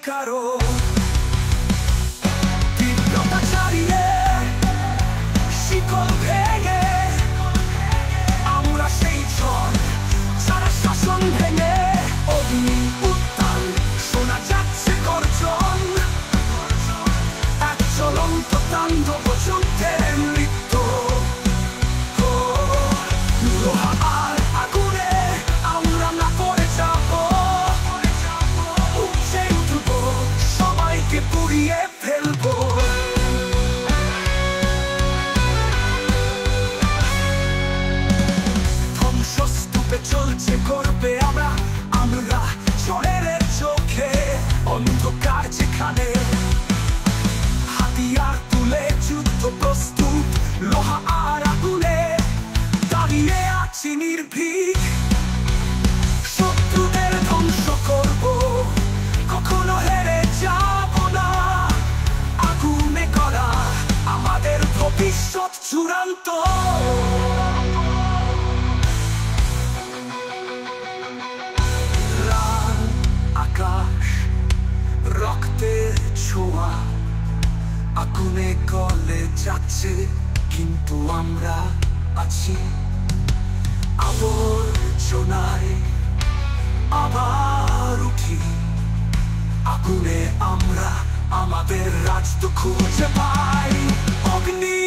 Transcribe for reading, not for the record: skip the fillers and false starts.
কারো তীব্রতা ছাড়িয়ে শিকল ভেঙে আমরা সেই ঝড় সারা শাসন ভেঙে অগ্নি উত্তাল শোনা যাচ্ছে গর্জন এক জ্বলন্ত তাণ্ডব যুদ্ধের নৃত্য লোহা আর আগুনে আমরা না পড়ে যাব উপচে উঠব সবাইকে পুড়িয়ে ফেলবো ধ্বংসস্তূপে চলছে করবে আমরা ঝড়ের চোখে অন্ধকার যেখানে হাতিয়ার তুলে যুদ্ধ প্রস্তুত লোহা আর আগুনে দাঁড়িয়ে আছি নির্ভীক শত্রুদের ধ্বংস করব কখনো হেরে যাব না আগুনে করা আমাদের ভবিষ্যৎ চূড়ান্ত লাল আকাশ রক্তের ছোঁয়া আগুনে গলে যাচ্ছে কিন্তু আমরা আছি আবর্জনায় আবার উঠি আগুনে আমরা আমাদের রাজ্য খুঁজে পাই অগ্নি